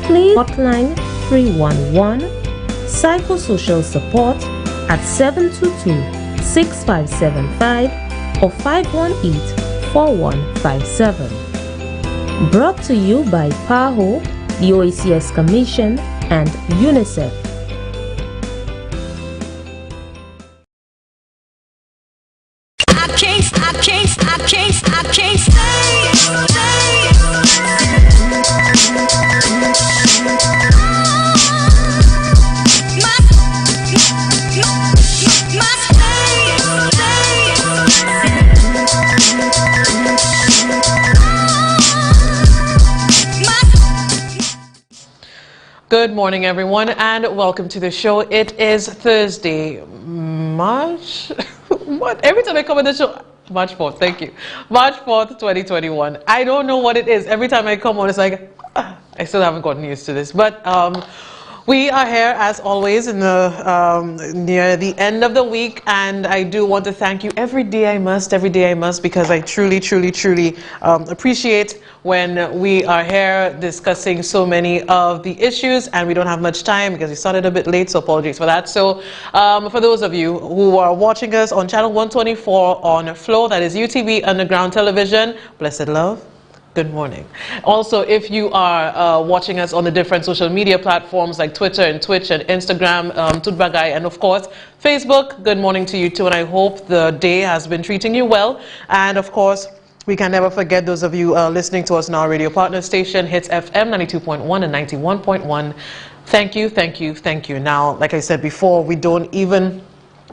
please hotline 311 psychosocial support at 722-6575 or 518-4157. Brought to you by PAHO, the OACS Commission, and UNICEF. I can't stay. Good morning, everyone, and welcome to the show. It is Thursday, March. What? Every time I come on the show, March 4th. Thank you, March 4th, 2021. I don't know what it is. Every time I come on, it's like I still haven't gotten used to this. But we are here as always in the near the end of the week, and I do want to thank you every day I must, because I truly appreciate when we are here discussing so many of the issues, and we don't have much time because we started a bit late, so apologies for that. So for those of you who are watching us on channel 124 on Flow, that is UTV Underground Television, blessed love. Good morning. Also, if you are watching us on the different social media platforms like Twitter and Twitch and Instagram, Tutbagay, and of course, Facebook, good morning to you too, and I hope the day has been treating you well. And of course, we can never forget those of you listening to us on our radio partner station, Hits FM 92.1 and 91.1. Thank you. Now, like I said before, we don't even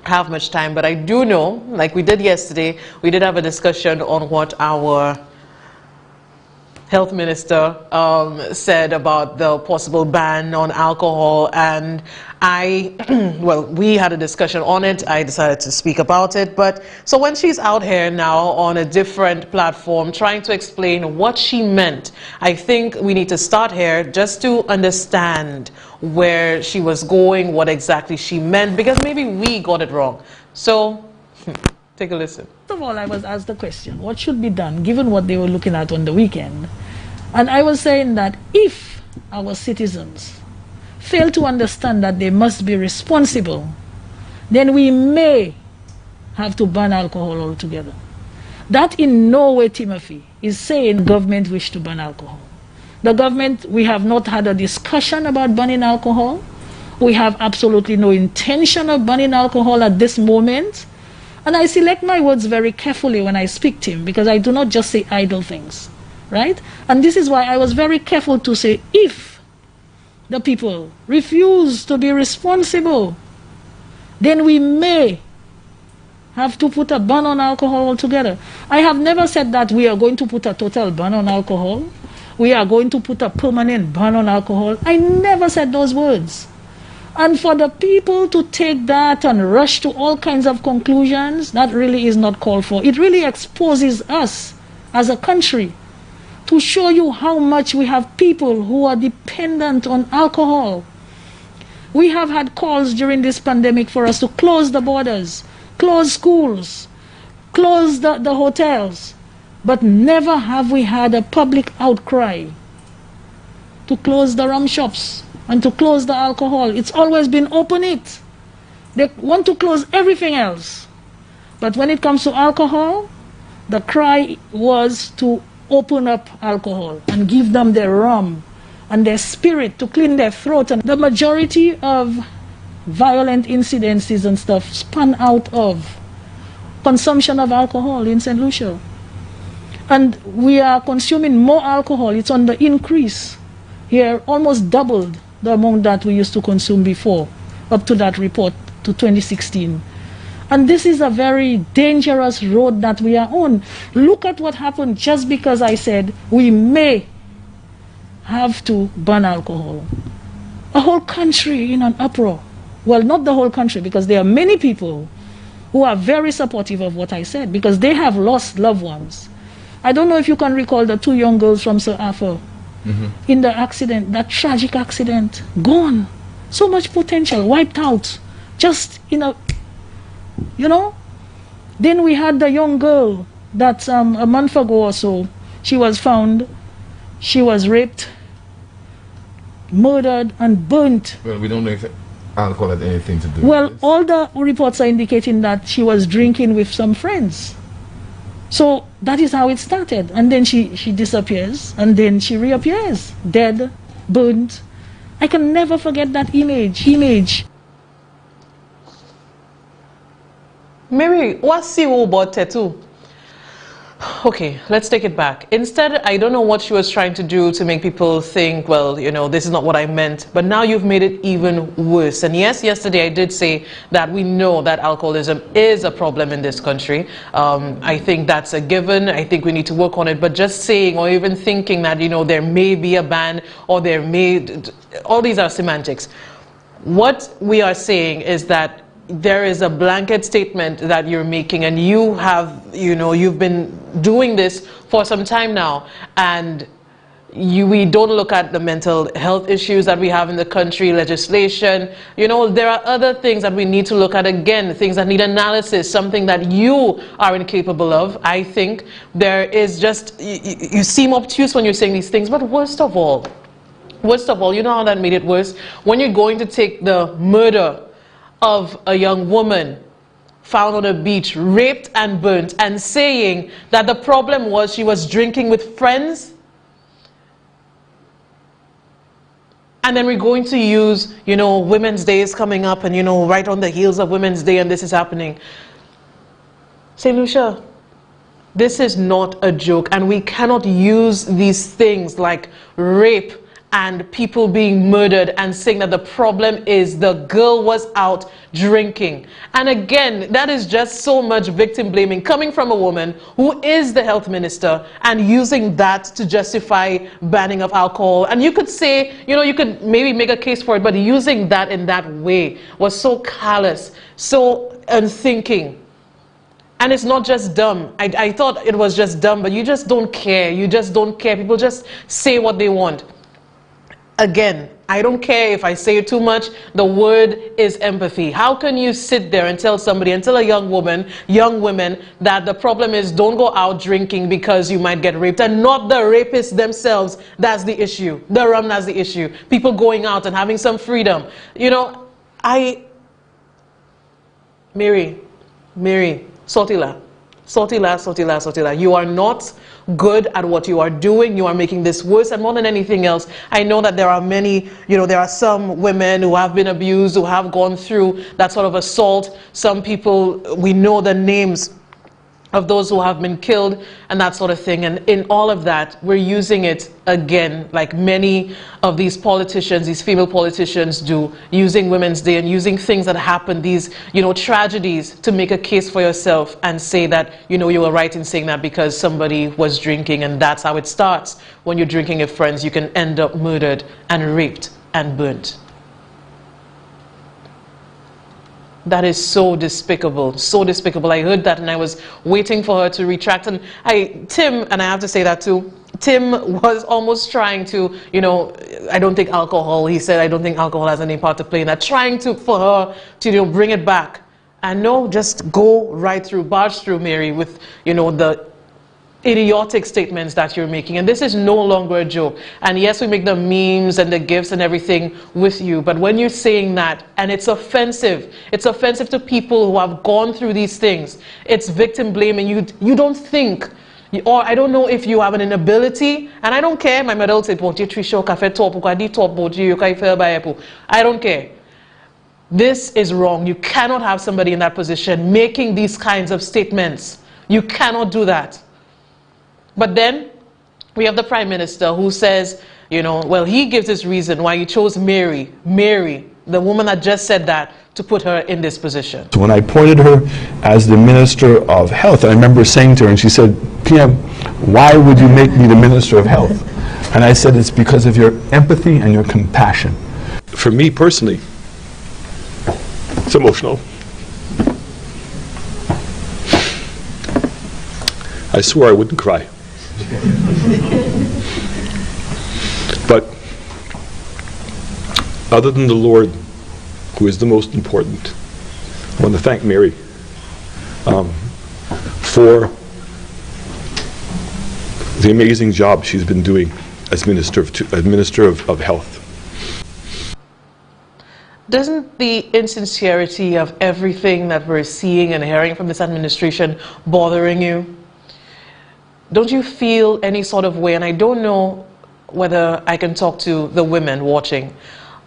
have much time, but I do know, like we did yesterday, we did have a discussion on what our health minister said about the possible ban on alcohol, and we had a discussion on it. I decided to speak about it. But so when she's out here now on a different platform trying to explain what she meant, I think we need to start here just to understand where she was going, what exactly she meant, because maybe we got it wrong. So take a listen. First of all, I was asked the question, what should be done given what they were looking at on the weekend? And I was saying that if our citizens fail to understand that they must be responsible, then we may have to ban alcohol altogether. That in no way, Timothy, is saying the government wish to ban alcohol. The government, we have not had a discussion about banning alcohol. We have absolutely no intention of banning alcohol at this moment. And I select my words very carefully when I speak to him, because I do not just say idle things, right? And this is why I was very careful to say, if the people refuse to be responsible, then we may have to put a ban on alcohol altogether. I have never said that we are going to put a total ban on alcohol. We are going to put a permanent ban on alcohol. I never said those words. And for the people to take that and rush to all kinds of conclusions, that really is not called for. It really exposes us as a country to show you how much we have people who are dependent on alcohol. We have had calls during this pandemic for us to close the borders, close schools, close the hotels, but never have we had a public outcry to close the rum shops and to close the alcohol. It's always been open it. They want to close everything else. But when it comes to alcohol, the cry was to open up alcohol and give them their rum and their spirit to clean their throat. And the majority of violent incidences and stuff spun out of consumption of alcohol in St. Lucia. And we are consuming more alcohol. It's on the increase. Here, almost doubled the amount that we used to consume before, up to that report to 2016. And this is a very dangerous road that we are on. Look at what happened just because I said we may have to ban alcohol. A whole country in an uproar. Well, not the whole country, because there are many people who are very supportive of what I said, because they have lost loved ones. I don't know if you can recall the 2 young girls from Sir Arthur. In the accident, that tragic accident, gone. So much potential, wiped out. Just in a, you know. Then we had the young girl that a month ago or so, she was found, she was raped, murdered and burnt. Well, we don't know if alcohol had anything to do Well, with this. all the reports are indicating that she was drinking with some friends. So that is how it started. And then she disappears, and then she reappears, dead, burnt. I can never forget that image. Mary, what's you about tattoo? Okay, let's take it back. Instead, I don't know what she was trying to do to make people think, well, you know, this is not what I meant. But now you've made it even worse. And yes, yesterday I did say that we know that alcoholism is a problem in this country. I think that's a given. I think we need to work on it. But just saying or even thinking that, you know, there may be a ban or there may, all these are semantics. What we are saying is that there is a blanket statement that you're making, and you have, you know, you've been doing this for some time now, and we don't look at the mental health issues that we have in the country, legislation. You know, there are other things that we need to look at, again, things that need analysis, something that you are incapable of. I think there is just, you seem obtuse when you're saying these things, but worst of all, you know how that made it worse? When you're going to take the murder of a young woman found on a beach, raped and burnt, and saying that the problem was she was drinking with friends. And then we're going to use, you know, Women's Day is coming up, and, you know, right on the heels of Women's Day, and this is happening. Say, Lucia, this is not a joke, and we cannot use these things like rape and people being murdered and saying that the problem is the girl was out drinking. And again, that is just so much victim blaming coming from a woman who is the health minister and using that to justify banning of alcohol. And you could say, you know, you could maybe make a case for it, but using that in that way was so callous, so unthinking. And it's not just dumb. I thought it was just dumb, but you just don't care. You just don't care. People just say what they want. Again, I don't care if I say it too much. The word is empathy. How can you sit there and tell somebody, and tell a young women, that the problem is don't go out drinking because you might get raped, and not the rapists themselves? That's the issue. The rum, that's the issue. People going out and having some freedom. You know, Mary, Sotila. You are not good at what you are doing. You are making this worse, and more than anything else, I know that there are many, you know, there are some women who have been abused, who have gone through that sort of assault. Some people, we know the names of those who have been killed and that sort of thing. And in all of that, we're using it again, like many of these politicians, these female politicians do, using Women's Day and using things that happen, these, you know, tragedies, to make a case for yourself and say that, you know, you were right in saying that because somebody was drinking. And that's how it starts. When you're drinking with friends, you can end up murdered and raped and burnt. That is so despicable, so despicable. I heard that and I was waiting for her to retract. And Tim, and I have to say that too, Tim was almost trying to, you know, I don't think alcohol, he said, I don't think alcohol has any part to play in that, trying to, for her to, you know, bring it back. And no, just go right through, barge through, Mary, with, you know, the idiotic statements that you're making. And this is no longer a joke. And yes, we make the memes and the gifs and everything with you, but when you're saying that, and it's offensive to people who have gone through these things, it's victim blaming. You don't think, or I don't know if you have an inability, and I don't care. My mother will say, I don't care. This is wrong. You cannot have somebody in that position making these kinds of statements. You cannot do that. But then we have the Prime Minister who says, you know, well, he gives his reason why he chose Mary, the woman that just said that, to put her in this position. So when I appointed her as the Minister of Health, I remember saying to her, and she said, PM, why would you make me the Minister of Health? And I said, it's because of your empathy and your compassion. For me personally, it's emotional. I swore I wouldn't cry. But other than the Lord, who is the most important, I want to thank Mary for the amazing job she's been doing as Minister of Health. Doesn't the insincerity of everything that we're seeing and hearing from this administration bothering you? Don't you feel any sort of way? And I don't know whether I can talk to the women watching,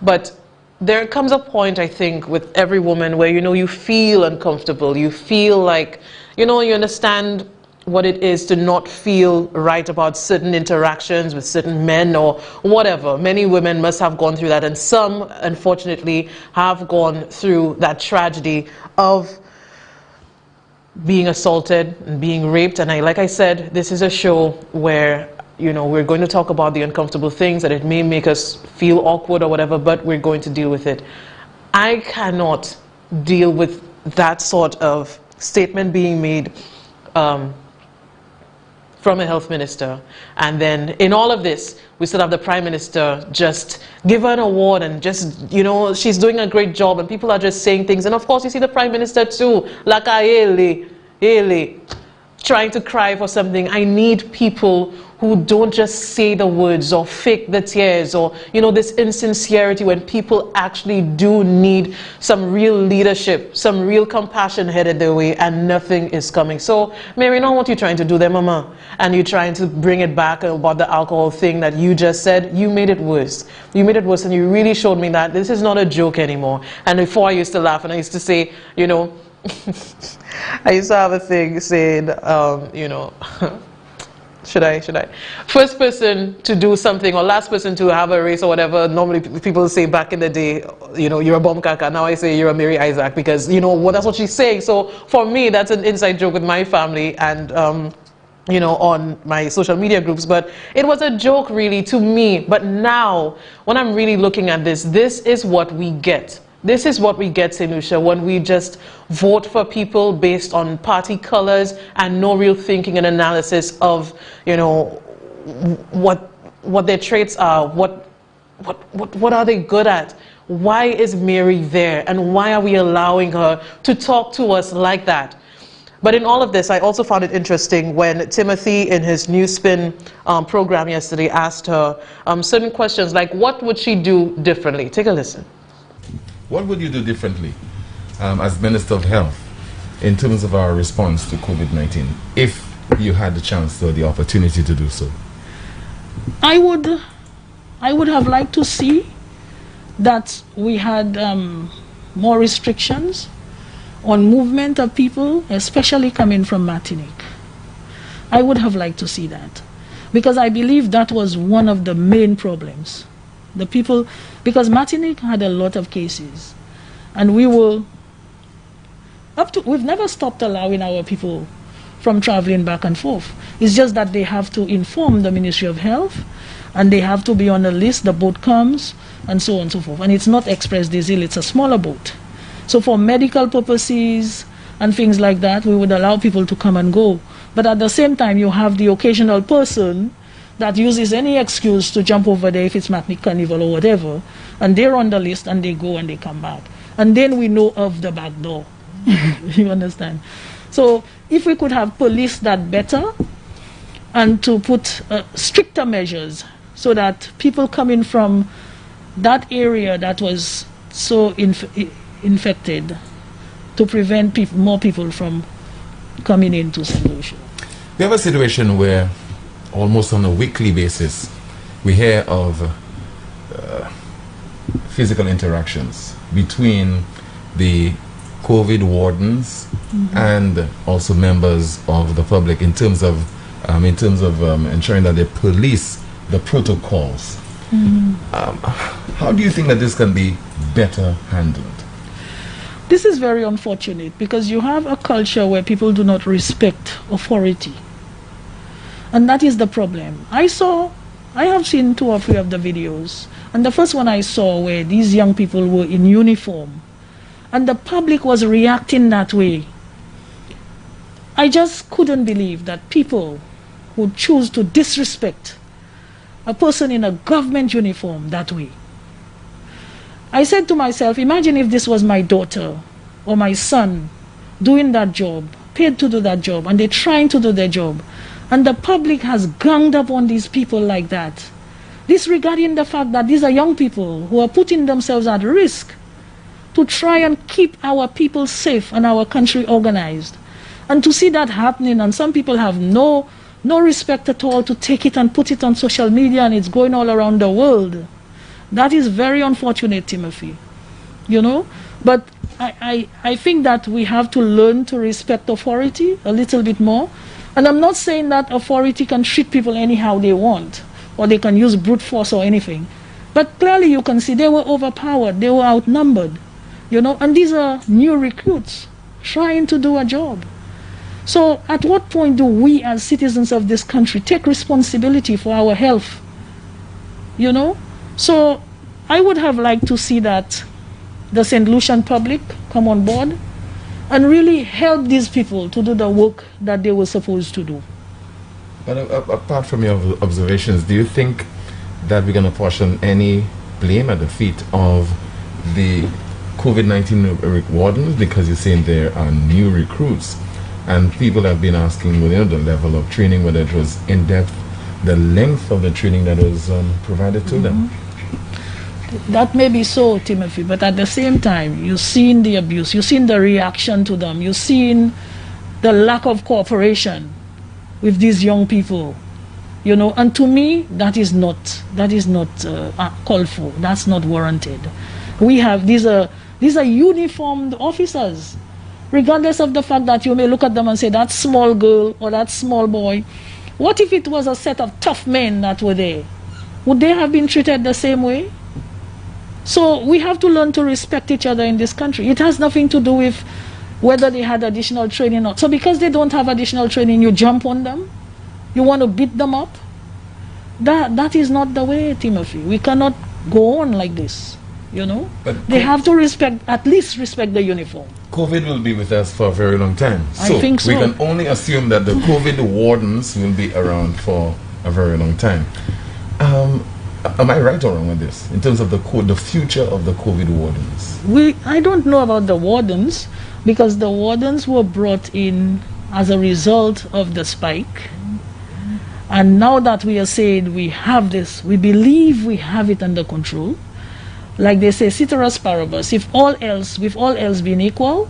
but there comes a point, I think, with every woman where, you know, you feel uncomfortable. You feel like, you know, you understand what it is to not feel right about certain interactions with certain men or whatever. Many women must have gone through that, and some, unfortunately, have gone through that tragedy of being assaulted and being raped. And like I said, this is a show where, you know, we're going to talk about the uncomfortable things, that it may make us feel awkward or whatever, but we're going to deal with it. I cannot deal with that sort of statement being made from a health minister, and then in all of this we still have the Prime Minister just give her an award and just, you know, she's doing a great job, and people are just saying things. And of course you see the Prime Minister too, like trying to cry for something. I need people who don't just say the words or fake the tears, or, you know, this insincerity, when people actually do need some real leadership, some real compassion headed their way, and nothing is coming. So, Mary, know what you're trying to do there, Mama, and you're trying to bring it back about the alcohol thing that you just said. You made it worse. You made it worse, and you really showed me that this is not a joke anymore. And before I used to laugh, and I used to say, you know, I used to have a thing saying, you know, should I? First person to do something, or last person to have a race or whatever. Normally people say back in the day, you know, you're a bomb kaka. Now I say you're a Mary Isaac, because, you know, well, that's what she's saying. So for me, that's an inside joke with my family and, you know, on my social media groups. But it was a joke really to me. But now, when I'm really looking at this, this is what we get. This is what we get, Senusha, when we just vote for people based on party colors and no real thinking and analysis of, you know, what their traits are, what are they good at? Why is Mary there? And why are we allowing her to talk to us like that? But in all of this, I also found it interesting when Timothy, in his New Spin program yesterday, asked her certain questions like, what would she do differently? Take a listen. What would you do differently as Minister of Health in terms of our response to COVID-19, if you had the chance or the opportunity to do so? I would have liked to see that we had more restrictions on movement of people, especially coming from Martinique. I would have liked to see that, because I believe that was one of the main problems. The people, because Martinique had a lot of cases, and we were we've never stopped allowing our people from traveling back and forth. It's just that they have to inform the Ministry of Health, and they have to be on a list, the boat comes, and so on and so forth. And it's not Express Diesel, it's a smaller boat. So for medical purposes and things like that, we would allow people to come and go. But at the same time, you have the occasional person that uses any excuse to jump over there, if it's Martinique Carnival or whatever, and they're on the list and they go and they come back. And then we know of the back door. You understand? So if we could have policed that better, and to put stricter measures so that people coming from that area that was so infected, to prevent more people from coming into St. Lucia. We have a situation where almost on a weekly basis we hear of physical interactions between the COVID wardens and also members of the public in terms of ensuring that they police the protocols. How do you think that this can be better handled? This is very unfortunate, because you have a culture where people do not respect authority. And that is the problem. I have seen 2 or 3 of the videos, and the first one I saw where these young people were in uniform, and the public was reacting that way. I just couldn't believe that people would choose to disrespect a person in a government uniform that way. I said to myself, imagine if this was my daughter or my son doing that job, paid to do that job, and they're trying to do their job, and the public has ganged up on these people like that, disregarding the fact that these are young people who are putting themselves at risk to try and keep our people safe and our country organized. And to see that happening, and some people have no respect at all to take it and put it on social media, and it's going all around the world. That is very unfortunate, Timothy. You know? But I think that we have to learn to respect authority a little bit more. And I'm not saying that authority can treat people anyhow they want, or they can use brute force or anything. But clearly you can see they were overpowered, they were outnumbered, you know, and these are new recruits trying to do a job. So at what point do we as citizens of this country take responsibility for our health? You know? So I would have liked to see that the St. Lucian public come on board and really help these people to do the work that they were supposed to do. But apart from your observations, do you think that we're going to portion any blame at the feet of the COVID-19 wardens, because you're saying there are new recruits, and people have been asking, you know, the level of training, whether it was in-depth, the length of the training that was provided to them? That may be so, Timothy, but at the same time, you've seen the abuse, you've seen the reaction to them, you've seen the lack of cooperation with these young people, you know, and to me, that is not called for, that's not warranted. We have, these are uniformed officers, regardless of the fact that you may look at them and say, that small girl or that small boy, what if it was a set of tough men that were there? Would they have been treated the same way? So we have to learn to respect each other in this country. It has nothing to do with whether they had additional training or not. So because they don't have additional training, you jump on them? You want to beat them up? That is not the way, Timothy. We cannot go on like this, you know? But they have to at least respect the uniform. COVID will be with us for a very long time. I think so. We can only assume that the COVID wardens will be around for a very long time. Am I right or wrong with this, in terms of the future of the COVID wardens? I don't know about the wardens, because the wardens were brought in as a result of the spike. And now that we are saying we have this, we believe we have it under control. Like they say, ceteris paribus, with all else being equal,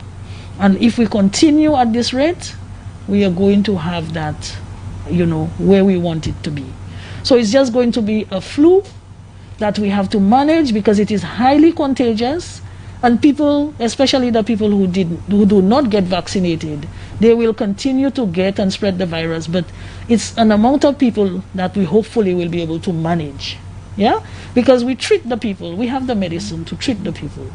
and if we continue at this rate, we are going to have that, you know, where we want it to be. So it's just going to be a flu that we have to manage, because it is highly contagious, and people, especially the people who do not get vaccinated, they will continue to get and spread the virus. But it's an amount of people that we hopefully will be able to manage. Yeah? Because we treat the people, we have the medicine to treat the people.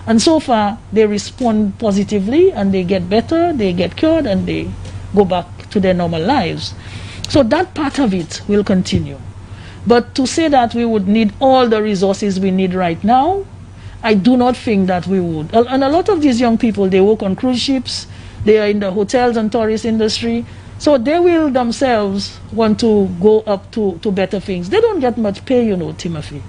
And so far, they respond positively, and they get better, they get cured, and they go back to their normal lives. So that part of it will continue. But to say that we would need all the resources we need right now, I do not think that we would. And a lot of these young people, they work on cruise ships, they are in the hotels and tourist industry, so they will themselves want to go up to better things. They don't get much pay, you know, Timothy.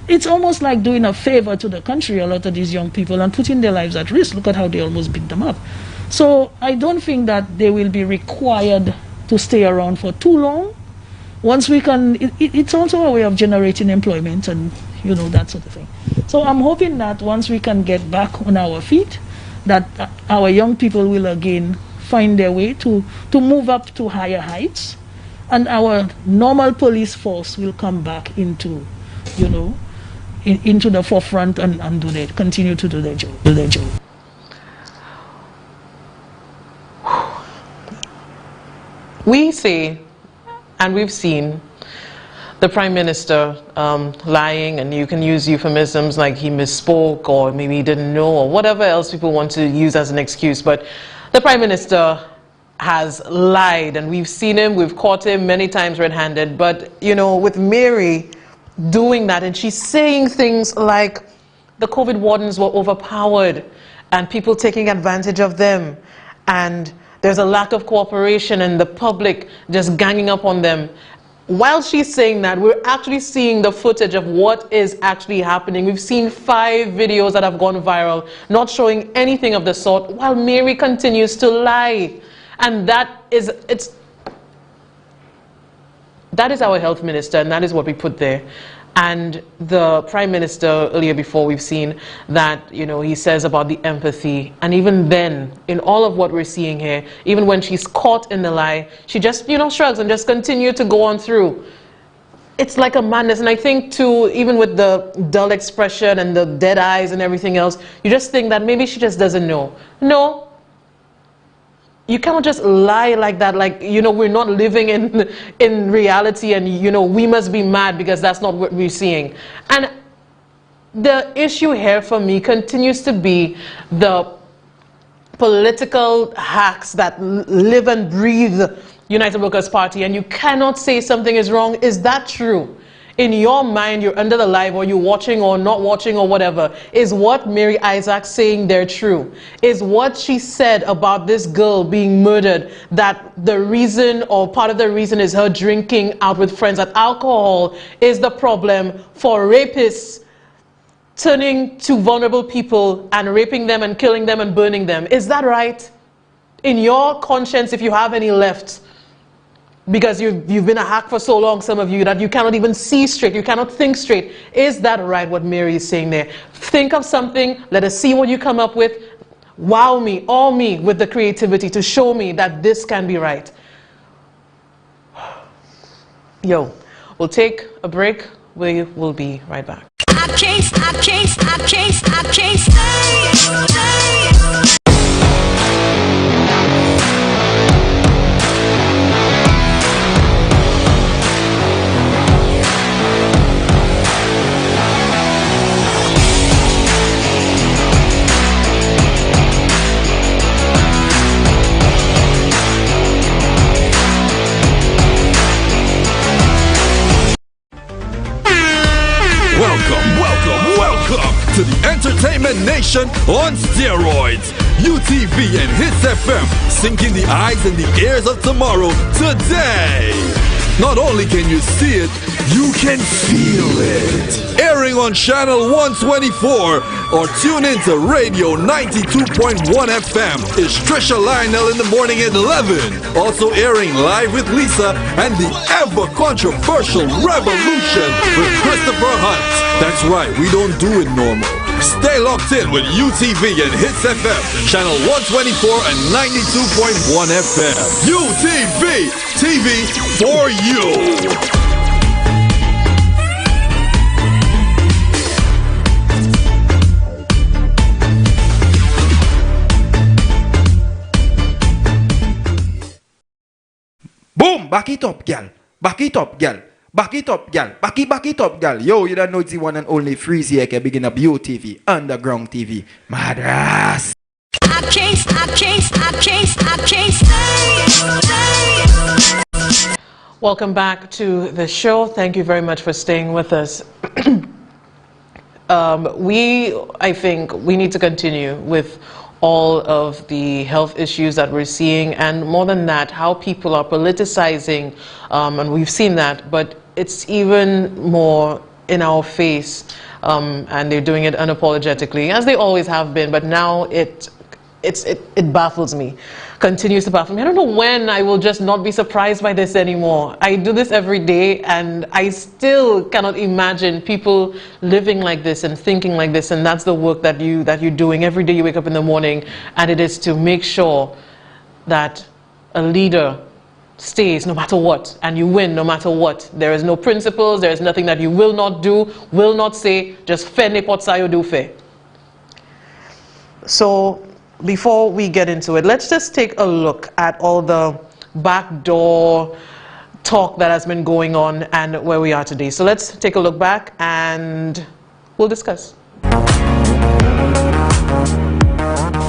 It's almost like doing a favor to the country, a lot of these young people, and putting their lives at risk. Look at how they almost beat them up. So I don't think that they will be required to stay around for too long. Once we can, it's also a way of generating employment and, you know, that sort of thing. So I'm hoping that once we can get back on our feet, that our young people will again find their way to move up to higher heights, and our normal police force will come back into, you know, into the forefront and continue to do their job. We say, and we've seen, the Prime Minister lying, and you can use euphemisms like he misspoke, or maybe he didn't know, or whatever else people want to use as an excuse. But the Prime Minister has lied, and we've seen him, we've caught him many times red-handed. But, you know, with Mary doing that, and she's saying things like the COVID wardens were overpowered and people taking advantage of them, and there's a lack of cooperation and the public just ganging up on them. While she's saying that, we're actually seeing the footage of what is actually happening. We've seen 5 videos that have gone viral, not showing anything of the sort, while Mary continues to lie. And that is our health minister, and that is what we put there. And the Prime Minister earlier before, we've seen that, you know, he says about the empathy. And even then, in all of what we're seeing here, even when she's caught in the lie, she just, you know, shrugs and just continues to go on through. It's like a madness. And I think too, even with the dull expression and the dead eyes and everything else, you just think that maybe she just doesn't know. No. You cannot just lie like that, like, you know, we're not living in reality and, you know, we must be mad because that's not what we're seeing. And the issue here for me continues to be the political hacks that live and breathe United Workers' Party, and you cannot say something is wrong. Is that true? In your mind, you're under the live, or you're watching or not watching or whatever. Is what Mary Isaac saying there true? Is what she said about this girl being murdered, that the reason or part of the reason is her drinking out with friends, that alcohol is the problem for rapists turning to vulnerable people and raping them and killing them and burning them? Is that right? In your conscience, if you have any left, because you've been a hack for so long, some of you, that you cannot even see straight, you cannot think straight. Is that right, what Mary is saying there? Think of something, let us see what you come up with. Wow me, awe me with the creativity to show me that this can be right. Yo, we'll take a break. We will be right back. I can't stay. Welcome to the entertainment nation on steroids. UTV and Hits FM, sinking the eyes and the ears of tomorrow today. Not only can you see it, you can feel it. Airing on channel 124 or tune into radio 92.1 FM is Tresha Lionel in the morning at 11. Also airing live with Lisa and the ever controversial Revolution with Christopher Hunt. That's right, we don't do it normal. Stay locked in with UTV and Hits FM, channel 124 and 92.1 FM. UTV, TV for you. Boom! Back it up, gal. Back it up, gal. Back it up, gal. Back it up, gal. Yo, you don't know it's the one and only Freezy here can begin up UTV, Underground TV. Madras. I can't stay. Welcome back to the show. Thank you very much for staying with us. I think we need to continue with all of the health issues that we're seeing, and more than that, how people are politicizing, and we've seen that, but it's even more in our face, and they're doing it unapologetically, as they always have been, but now it baffles me, continues to baffle me. I don't know when I will just not be surprised by this anymore. I do this every day, and I still cannot imagine people living like this and thinking like this, and that's the work that you're doing every day. You wake up in the morning, and it is to make sure that a leader stays no matter what, and you win no matter what. There is no principles, there is nothing that you will not do, will not say, just fene potsayo do fe. So before we get into it, let's just take a look at all the backdoor talk that has been going on and where we are today. So let's take a look back and we'll discuss.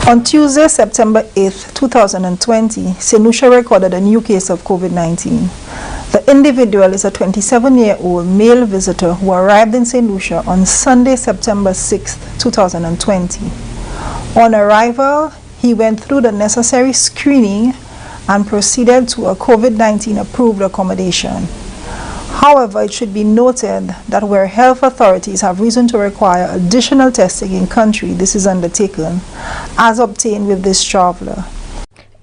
On Tuesday, September 8th, 2020, St. Lucia recorded a new case of COVID-19. The individual is a 27-year-old male visitor who arrived in St. Lucia on Sunday, September 6th, 2020. On arrival, he went through the necessary screening and proceeded to a COVID-19 approved accommodation. However, it should be noted that where health authorities have reason to require additional testing in country, this is undertaken, as obtained with this traveler.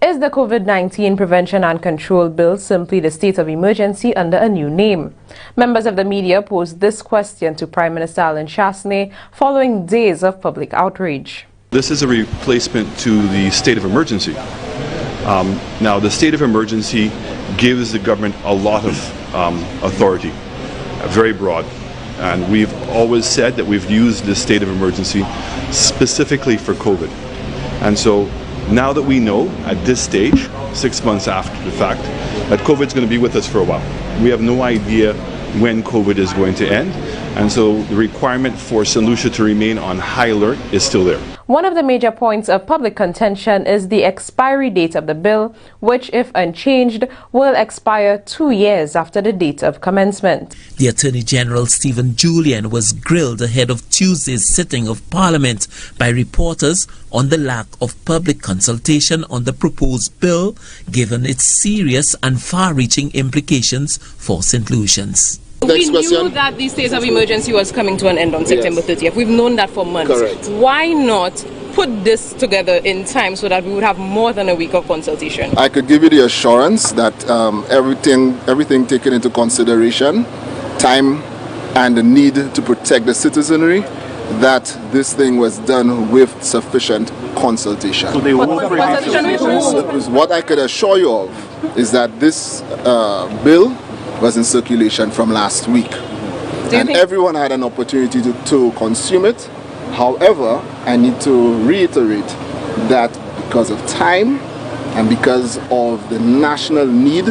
Is the COVID-19 Prevention and Control Bill simply the state of emergency under a new name? Members of the media posed this question to Prime Minister Alan Chasney following days of public outrage. This is a replacement to the state of emergency. Now, the state of emergency gives the government a lot of authority, very broad. And we've always said that we've used this state of emergency specifically for COVID. And so now that we know at this stage, 6 months after the fact, that COVID is going to be with us for a while. We have no idea when COVID is going to end. And so the requirement for St. Lucia to remain on high alert is still there. One of the major points of public contention is the expiry date of the bill, which, if unchanged, will expire 2 years after the date of commencement. The Attorney General Stephen Julian was grilled ahead of Tuesday's sitting of Parliament by reporters on the lack of public consultation on the proposed bill, given its serious and far-reaching implications for St. Lucians. We knew that the state of emergency was coming to an end on September 30th. We've known that for months. Correct. Why not put this together in time so that we would have more than a week of consultation? I could give you the assurance that everything taken into consideration, time and the need to protect the citizenry, that this thing was done with sufficient consultation. So they what I could assure you of is that this bill was in circulation from last week. And everyone had an opportunity to consume it. However, I need to reiterate that because of time and because of the national need,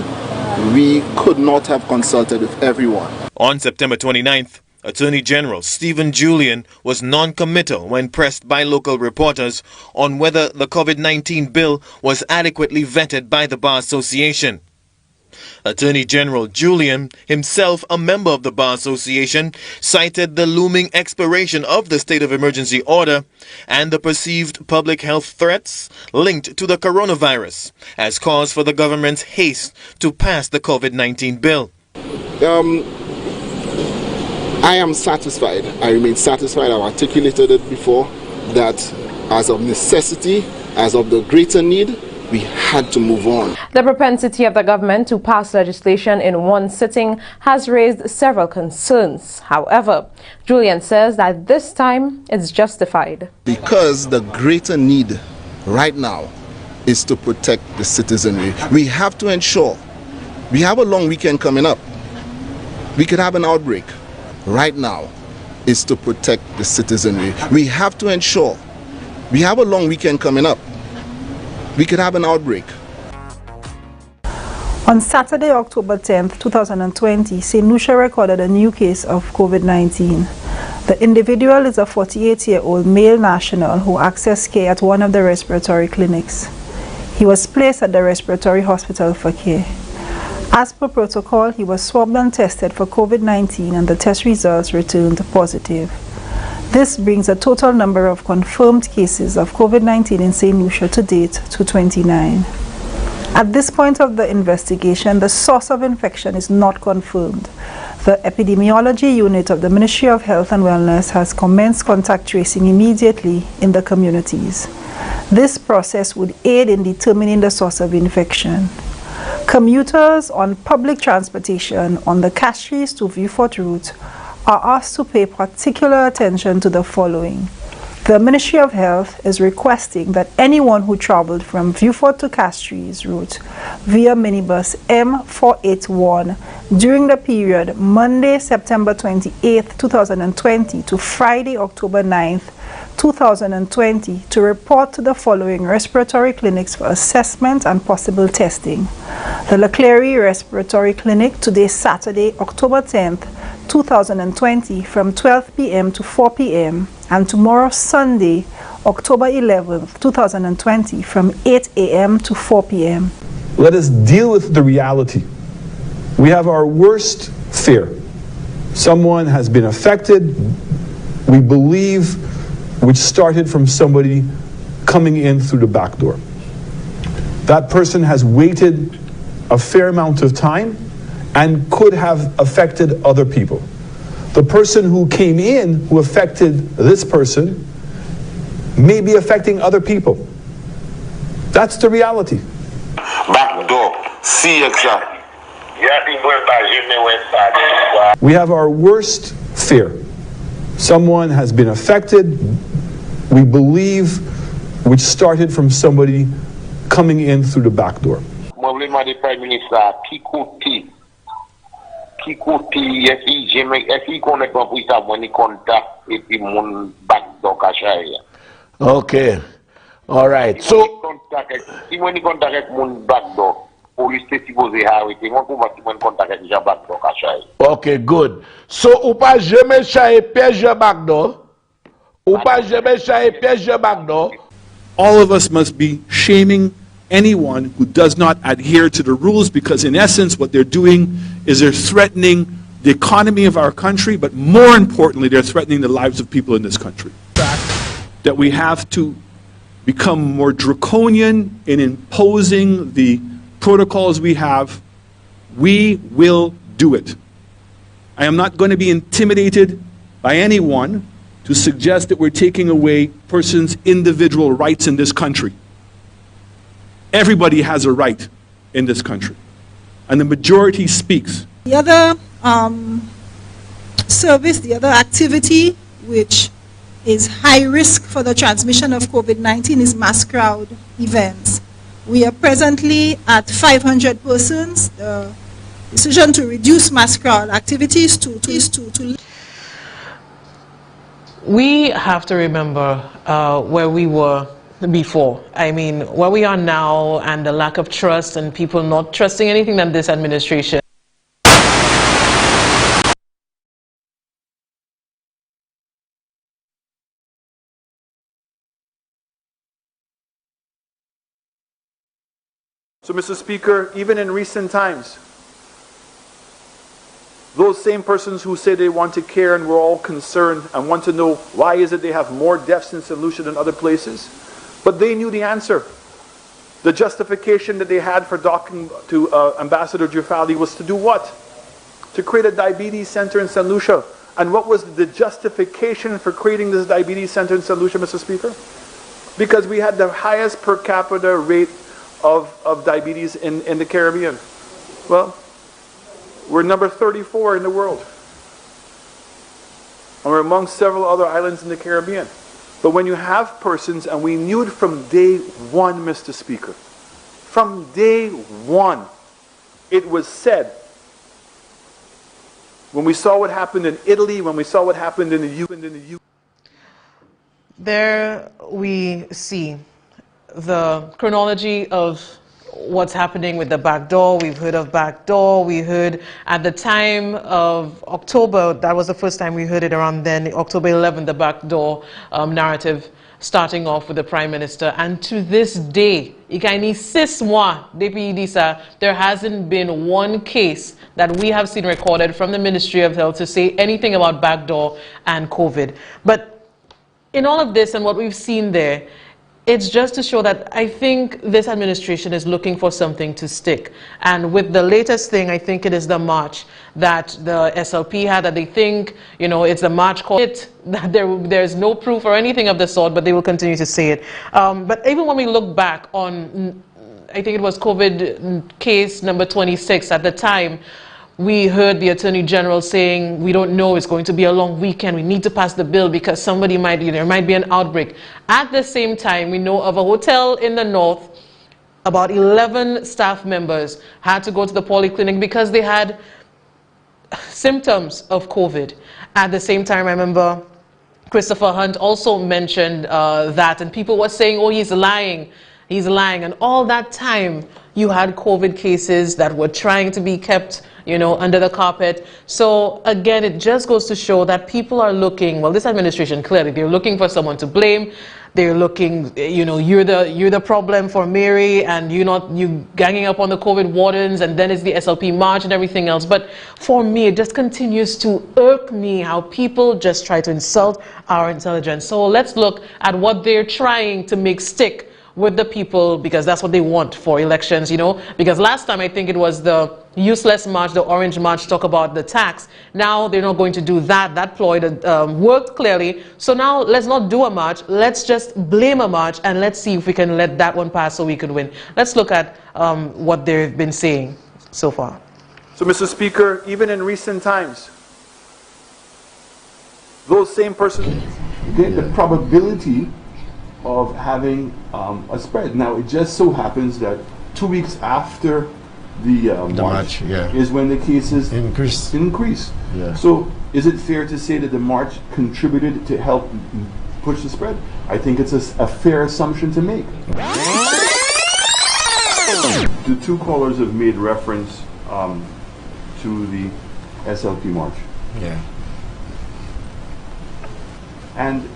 we could not have consulted with everyone. On September 29th, Attorney General Stephen Julian was non-committal when pressed by local reporters on whether the COVID-19 bill was adequately vetted by the Bar Association. Attorney General Julian, himself a member of the Bar Association, cited the looming expiration of the state of emergency order and the perceived public health threats linked to the coronavirus as cause for the government's haste to pass the COVID-19 bill. I am satisfied. I remain satisfied. I've articulated it before that as of necessity, as of the greater need, we had to move on. The propensity of the government to pass legislation in one sitting has raised several concerns. However, Julian says that this time it's justified. Because the greater need right now is to protect the citizenry. We have to ensure, we have a long weekend coming up. We could have an outbreak. Right now is to protect the citizenry. We have to ensure, we have a long weekend coming up. We could have an outbreak. On Saturday, October 10th, 2020, St. Lucia recorded a new case of COVID-19. The individual is a 48-year-old male national who accessed care at one of the respiratory clinics. He was placed at the respiratory hospital for care. As per protocol, he was swabbed and tested for COVID-19 and the test results returned positive. This brings the total number of confirmed cases of COVID-19 in St. Lucia to date to 29. At this point of the investigation, the source of infection is not confirmed. The epidemiology unit of the Ministry of Health and Wellness has commenced contact tracing immediately in the communities. This process would aid in determining the source of infection. Commuters on public transportation on the Castries to Vieux-Fort route are asked to pay particular attention to the following. The Ministry of Health is requesting that anyone who traveled from Vieux-Fort to Castries route via minibus M481 during the period Monday, September 28, 2020 to Friday, October 9th, 2020 to report to the following respiratory clinics for assessment and possible testing. The Leclerc Respiratory Clinic today Saturday, October 10th, 2020 from 12 p.m. to 4 p.m. and tomorrow Sunday, October 11th, 2020 from 8 a.m. to 4 p.m. Let us deal with the reality. We have our worst fear. Someone has been affected, we believe, which started from somebody coming in through the back door. That person has waited a fair amount of time and could have affected other people. The person who came in, who affected this person, may be affecting other people. That's the reality. backdoor. See exact. We have our worst fear. Someone has been affected, we believe, which started from somebody coming in through the back door. The Prime Minister, Okay. All right. So when you contact mun back door, police okay, good. So ou pa jamais chaye piège back door? Ou pa jamais chaye piège back door? All of us must be shaming anyone who does not adhere to the rules, because in essence what they're doing is they're threatening the economy of our country, but more importantly they're threatening the lives of people in this country. That we have to become more draconian in imposing the protocols we have. We will do it. I am not going to be intimidated by anyone to suggest that we're taking away persons' individual rights in this country. Everybody has a right in this country, and the majority speaks. The other service, the other activity which is high risk for the transmission of COVID-19 is mass crowd events. We are presently at 500 persons. The decision to reduce mass crowd activities to We have to remember where we were before. I mean, where we are now, and the lack of trust and people not trusting anything that this administration. So, Mr. Speaker, even in recent times, those same persons who say they want to care and we're all concerned and want to know why is it they have more deaths in St. Lucia than other places, but they knew the answer. The justification that they had for talking to Ambassador Jufali was to do what? To create a diabetes center in St. Lucia. And what was the justification for creating this diabetes center in St. Lucia, Mr. Speaker? Because we had the highest per capita rate of diabetes in the Caribbean. Well, we're number 34 in the world. And we're among several other islands in the Caribbean. But when you have persons, and we knew it from day one, Mr. Speaker, from day one, it was said, when we saw what happened in Italy, when we saw what happened in the UK. There we see the chronology of what's happening with the back door. We've heard of back door. We heard at the time of October, that was the first time we heard it around then, October 11th, the back door narrative starting off with the Prime Minister. And to this day, there hasn't been one case that we have seen recorded from the Ministry of Health to say anything about back door and COVID. But in all of this and what we've seen there, it's just to show that I think this administration is looking for something to stick. And with the latest thing, I think it is the march that the SLP had, that they think, you know, it's the march called it, that there's no proof or anything of the sort, but they will continue to say it. But even when we look back on, I think it was COVID case number 26 at the time, we heard the Attorney General saying, we don't know, it's going to be a long weekend, we need to pass the bill because somebody might, there might be an outbreak. At the same time, we know of a hotel in the north, about 11 staff members had to go to the polyclinic because they had symptoms of COVID. At the same time, I remember Christopher Hunt also mentioned that, and people were saying, oh, he's lying. He's lying. And all that time, you had COVID cases that were trying to be kept, you know, under the carpet. So again, it just goes to show that people are looking, well, this administration, clearly, they're looking for someone to blame. They're looking, you know, you're the problem for Mary, and you ganging up on the COVID wardens, and then it's the SLP march and everything else. But for me, it just continues to irk me how people just try to insult our intelligence. So let's look at what they're trying to make stick with the people, because that's what they want for elections, you know. Because last time I think it was the useless march, the orange march, talk about the tax. Now they're not going to do that. That ploy worked clearly. So now let's not do a march. Let's just blame a march and let's see if we can let that one pass so we could win. Let's look at what they've been saying so far. So, Mr. Speaker, even in recent times, those same persons... The probability of having a spread. Now, it just so happens that 2 weeks after the march is when the cases increase. Yeah. So, is it fair to say that the march contributed to help push the spread? I think it's a fair assumption to make. The two callers have made reference to the SLP march. Yeah. And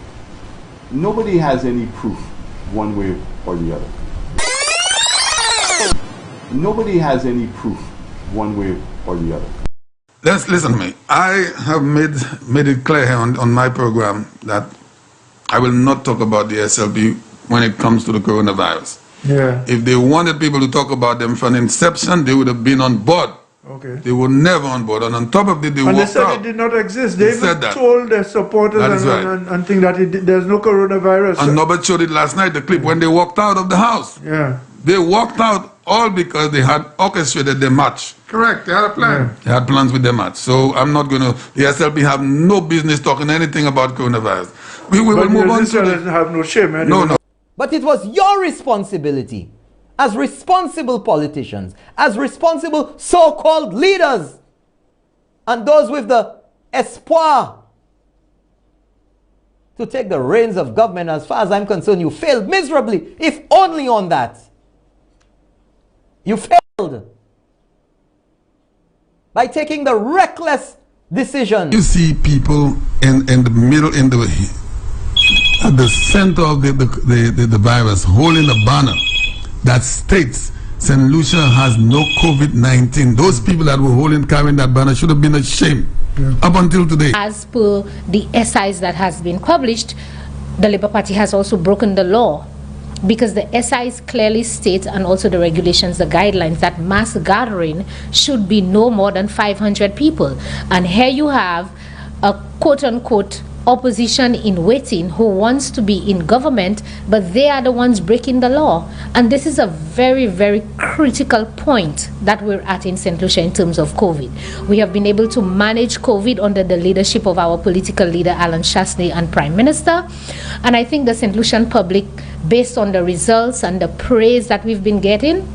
nobody has any proof one way or the other. Nobody has any proof one way or the other. Listen to me. I have made it clear here on my program that I will not talk about the SLP when it comes to the coronavirus. Yeah. If they wanted people to talk about them from inception, they would have been on board. Okay. They were never on board, and on top of it, they And they walked said out. it did not exist. They even that. told their supporters That is right. and think that there's no coronavirus. And Norbert showed it last night, the clip, when they walked out of the house. Yeah. They walked out all because they had orchestrated their match. Correct, they had a plan. Yeah. They had plans with their match. So I'm not going to, the SLP have no business talking anything about coronavirus. We will move on to doesn't have no shame. No, no. But it was your responsibility as responsible politicians, as responsible so-called leaders, and those with the espoir to take the reins of government. As far as I'm concerned, you failed miserably, if only on that. You failed by taking the reckless decision. You see people in the middle, at the center of the virus, holding a banner that states St. Lucia has no COVID-19. Those people that were carrying that banner should have been ashamed up until today. As per the SIs that has been published, the Labour Party has also broken the law, because the SIs clearly state, and also the regulations, the guidelines, that mass gathering should be no more than 500 people. And here you have a quote-unquote opposition in waiting who wants to be in government, but they are the ones breaking the law. And this is a very, very critical point that we're at in St. Lucia in terms of COVID. We have been able to manage COVID under the leadership of our political leader, Alan Shasney, and Prime Minister. And I think the St. Lucian public, based on the results and the praise that we've been getting,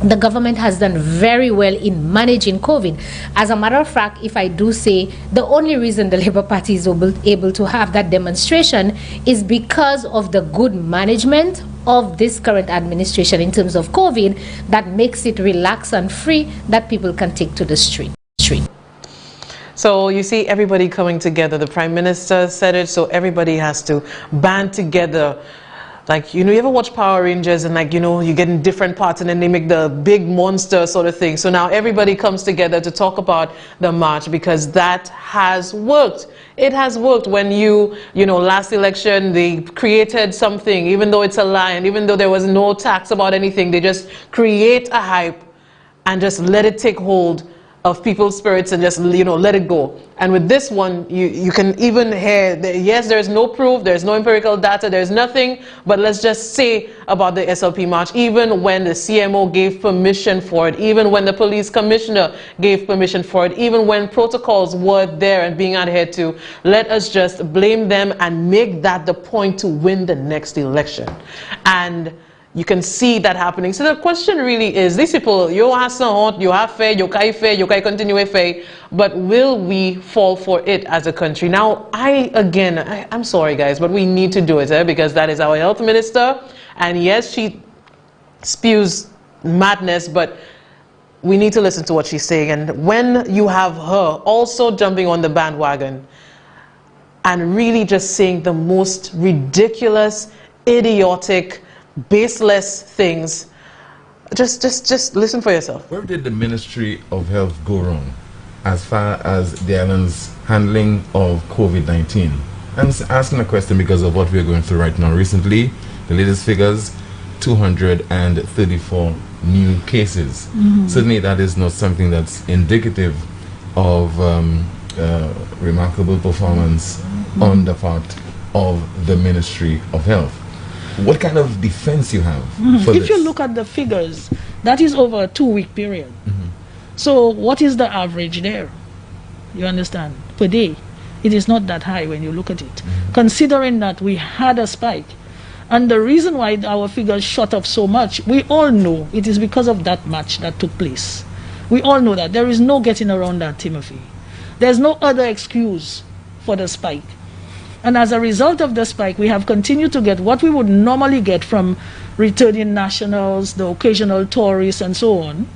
the government has done very well in managing COVID. As a matter of fact, if I do say, the only reason the Labour Party is able to have that demonstration is because of the good management of this current administration in terms of COVID, that makes it relaxed and free, that people can take to the street. So you see everybody coming together. The Prime Minister said it, so everybody has to band together. Like, you know, you ever watch Power Rangers and, like, you know, you get in different parts and then they make the big monster sort of thing. So now everybody comes together to talk about the march, because that has worked. It has worked. When you know, last election, they created something, even though it's a lie, and even though there was no tax about anything, they just create a hype and just let it take hold of people's spirits and just, you know, let it go. And with this one, you can even hear, yes, there's no proof, there's no empirical data, there's nothing, but let's just say about the SLP march, even when the CMO gave permission for it, even when the police commissioner gave permission for it, even when protocols were there and being adhered to, let us just blame them and make that the point to win the next election. And you can see that happening. So the question really is, these people, you have some, you have fair, you can't continue fair, but will we fall for it as a country? Now, I'm sorry guys, but we need to do it, because that is our health minister, and yes, she spews madness, but we need to listen to what she's saying. And when you have her also jumping on the bandwagon and really just saying the most ridiculous, idiotic, baseless things, just listen for yourself. Where did the Ministry of Health go wrong as far as the island's handling of COVID-19? I'm asking a question because of what we're going through right now. Recently, the latest figures, 234 new cases. Certainly that is not something that's indicative of remarkable performance on the part of the Ministry of Health. What kind of defense you have for If this? you look at the figures, that is over a 2-week period. So what is the average there? You understand? Per day. It is not that high when you look at it. Considering that we had a spike. And the reason why our figures shot up so much, we all know it is because of that match that took place. We all know that. There is no getting around that, Timothy. There's no other excuse for the spike. And as a result of the spike, we have continued to get what we would normally get from returning nationals, the occasional tourists, and so on.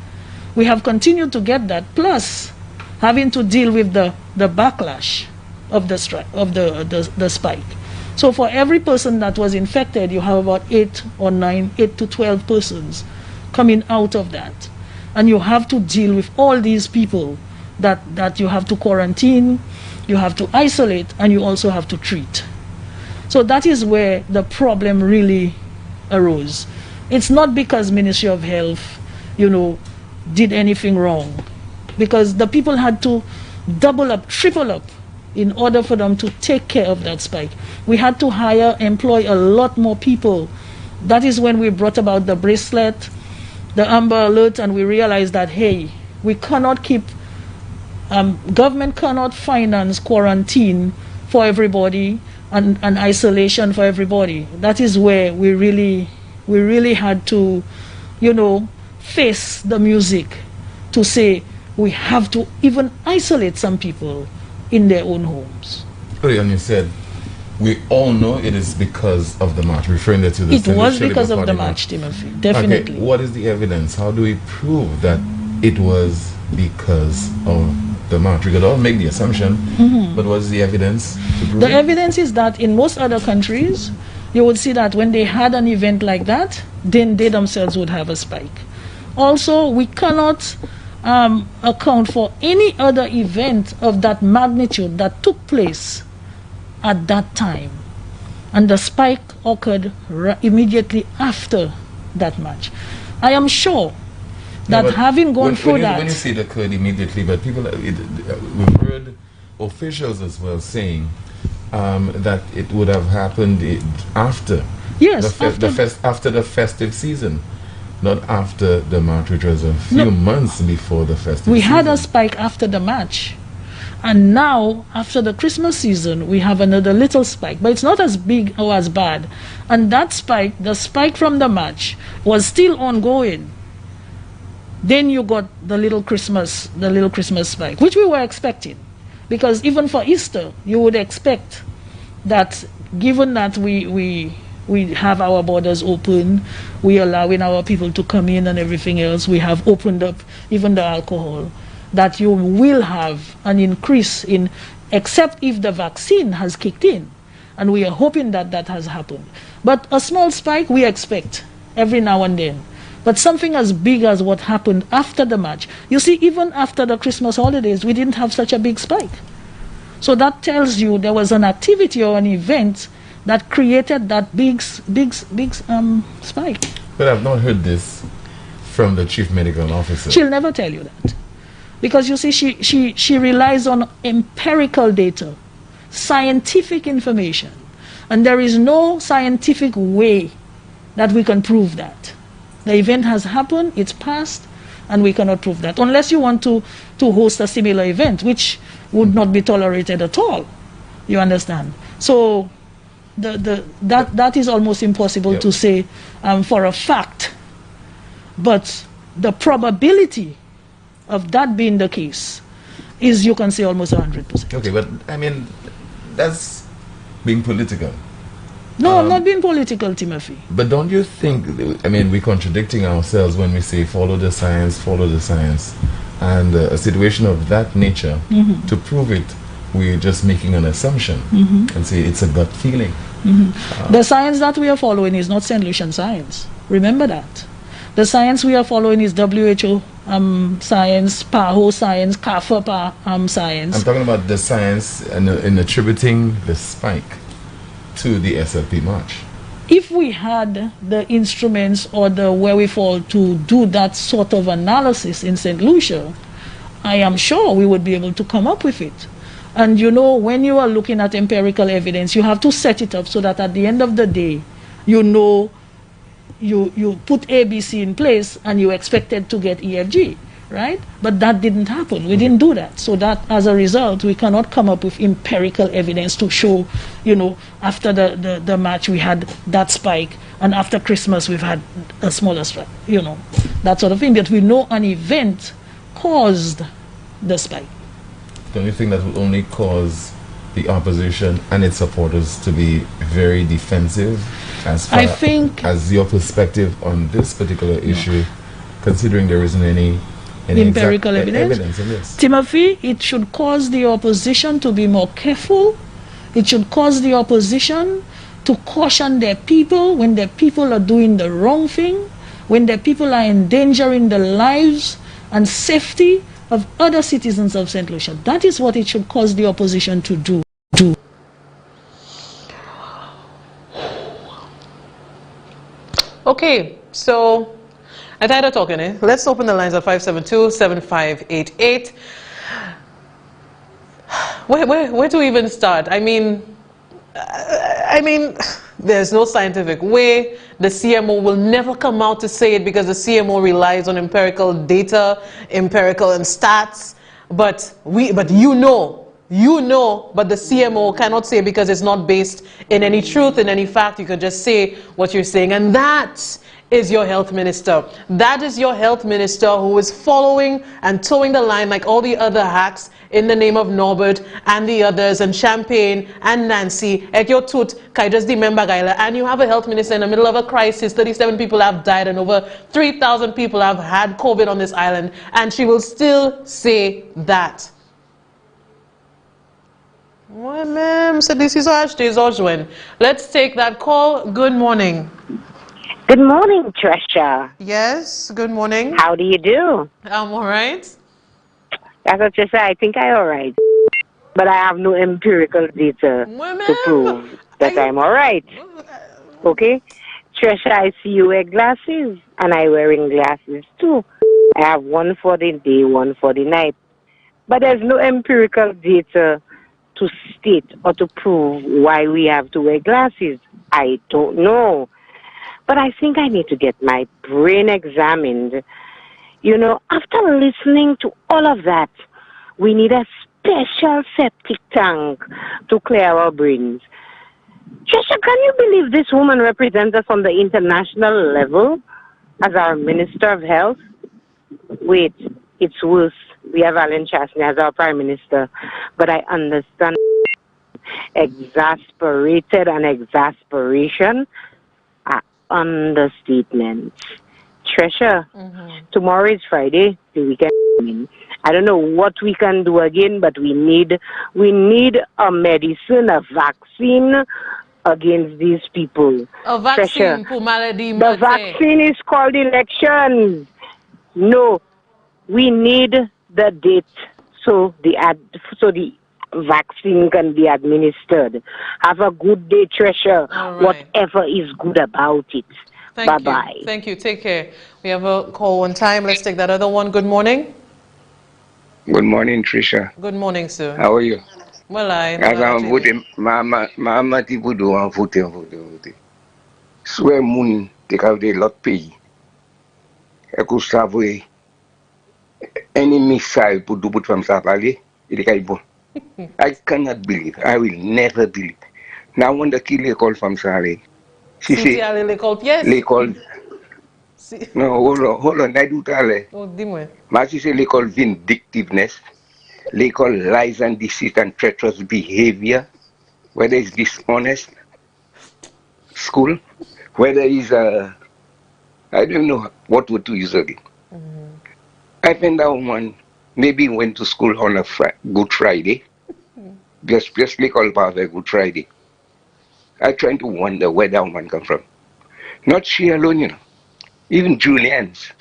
We have continued to get that, plus having to deal with the backlash of the spike. So for every person that was infected, you have about 8 to 12 persons coming out of that. And you have to deal with all these people that you have to quarantine, you have to isolate, and you also have to treat. So that is where the problem really arose. It's not because Ministry of Health, did anything wrong. Because the people had to double up, triple up, in order for them to take care of that spike. We had to employ a lot more people. That is when we brought about the bracelet, the Amber Alert, and we realized that, hey, we cannot keep, government cannot finance quarantine for everybody and isolation for everybody. That is where we really had to, face the music to say we have to even isolate some people in their own homes. And you said, we all know it is because of the march, referring to the It was because of the march, Timothy, definitely. Okay, what is the evidence? How do we prove that it was because of the march? We could all make the assumption, but what is the evidence to prove The it? evidence is that in most other countries, you would see that when they had an event like that, then they themselves would have a spike. Also, we cannot account for any other event of that magnitude that took place at that time. And the spike occurred immediately after that match. I am sure that having gone through that... When you say it occurred immediately, but people, we've heard officials as well saying that it would have happened after, after the festive season. Not after the match, which was a few months before the festive We season. had a spike after the match. And now, after the Christmas season, we have another little spike. But it's not as big or as bad. And that spike, the spike from the match, was still ongoing. Then you got the little Christmas spike, which we were expecting. Because even for Easter, you would expect that, given that we have our borders open, we allowing our people to come in and everything else, we have opened up even the alcohol, that you will have an increase in, except if the vaccine has kicked in. And we are hoping that that has happened. But a small spike we expect every now and then. But something as big as what happened after the match. You see, even after the Christmas holidays, we didn't have such a big spike. So that tells you there was an activity or an event that created that big spike. But I've not heard this from the chief medical officer. She'll never tell you that. Because you see, she relies on empirical data, scientific information. And there is no scientific way that we can prove that. The event has happened, it's passed, and we cannot prove that. Unless you want to host a similar event, which would not be tolerated at all. You understand? So that is almost impossible to say for a fact. But the probability of that being the case is, you can say, almost 100%. Okay, but I mean, that's being political. No, I'm not being political, Timothy. But don't you think, I mean, we're contradicting ourselves when we say follow the science, and a situation of that nature, to prove it, we're just making an assumption and say it's a gut feeling. The science that we are following is not St. Lucian science. Remember that. The science we are following is WHO science, PAHO science, CAFA science. I'm talking about the science in attributing the spike to the SLP march. if we had the instruments or the wherewithal to do that sort of analysis in St. Lucia, I am sure we would be able to come up with it. And you know, when you are looking at empirical evidence, you have to set it up so that at the end of the day, you know, you put ABC in place and you expected to get EFG, right? But that didn't happen. We didn't do that. So that, as a result, we cannot come up with empirical evidence to show, you know, after the match we had that spike, and after Christmas we've had a smaller spike, you know, that sort of thing. That we know an event caused the spike. Don't you think that will only cause the opposition and its supporters to be very defensive as far as your perspective on this particular issue, considering there isn't any empirical evidence in this? Timothy, it should cause the opposition to be more careful. It should cause the opposition to caution their people when their people are doing the wrong thing, when their people are endangering the lives and safety of other citizens of St. Lucia. That is what it should cause the opposition to do. Okay, so I tired of talking, eh? Let's open the lines at 572-7588. Where to even start? I mean, there's no scientific way. The CMO will never come out to say it because the CMO relies on empirical data, empirical and stats. But you know, but the CMO cannot say because it's not based in any truth, in any fact. You can just say what you're saying. And that is your health minister. That is your health minister who is following and towing the line like all the other hacks in the name of Norbert and the others and Champagne and Nancy. And you have a health minister in the middle of a crisis. 37 people have died and over 3,000 people have had COVID on this island. And she will still say that. Well, ma'am, so this is when. Let's take that call. Good morning. Good morning, Tresha. Yes, good morning. How do you do? I'm all right. That's what Tresha, I think I'm all right. But I have no empirical data to prove that I'm all right. Okay? Tresha, I see you wear glasses, and I wearing glasses too. I have one for the day, one for the night. But there's no empirical data to state or to prove why we have to wear glasses. I don't know. But I think I need to get my brain examined. You know, after listening to all of that, we need a special septic tank to clear our brains. Tresha, can you believe this woman represents us on the international level as our Minister of Health? Wait, it's worse. We have Alan Chastney as our Prime Minister. But I understand exasperated and exasperation are understatements. Tresha, tomorrow is Friday, the weekend. I don't know what we can do again, but we need a medicine, a vaccine against these people. A vaccine for malady. The vaccine is called elections. No, we need the date so the vaccine can be administered. Have a good day, Tresha. Right. Whatever is good about it. Bye-bye. Thank you. Take care. We have a call one time. Let's take that other one. Good morning. Good morning, Trisha. Good morning, sir. How are you? Well, as I'm voting, Mama people do want voting. Swear moon take out the lot pay. I could save any missile put do from Sapali. I cannot believe. I will never believe. Now when the killer call from Sale, she say they call. No, hold on. I do tell her. Oh, dis-moi. She say they call vindictiveness. They call lies and deceit and treacherous behavior. Whether it's dishonest school, whether it's I don't know what word to use again. I think that woman maybe went to school on a Good Friday. Just like all part of a Good Friday. I trying to wonder where that woman come from. Not she alone, you know. Even Julian's,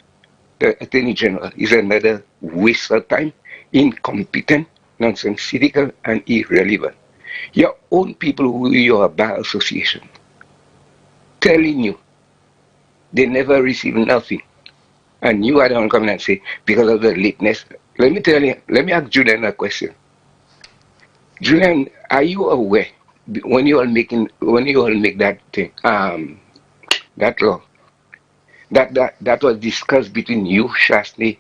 the Attorney General, is another waste of time, incompetent, nonsensical, and irrelevant. Your own people who you are bar association. telling you they never receive nothing. And you are the one coming and say, because of the lateness. Let me tell you, let me ask Julian a question. Julian, are you aware when you all make that thing, that law, that was discussed between you, Shasney,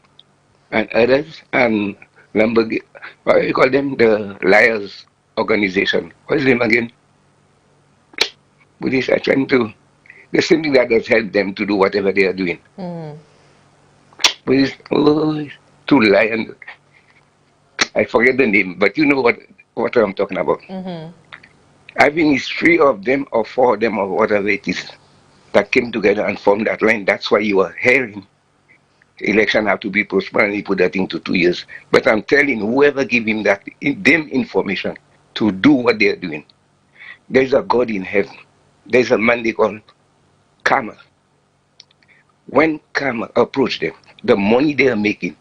and others, and Lamborghini, what do you call them, the Liars Organization? What's the name again? Buddhists are trying to, the same thing that has helped them to do whatever they are doing. Buddhists, two lions, I forget the name, but you know what I'm talking about. I think it's 3 of them or 4 of them or whatever it is that came together and formed that line. That's why you are hearing election have to be postponed and he put that into 2 years. But I'm telling whoever give him them information to do what they are doing, there's a God in heaven. There's a man they call Karma. When Karma approach them, the money they are making,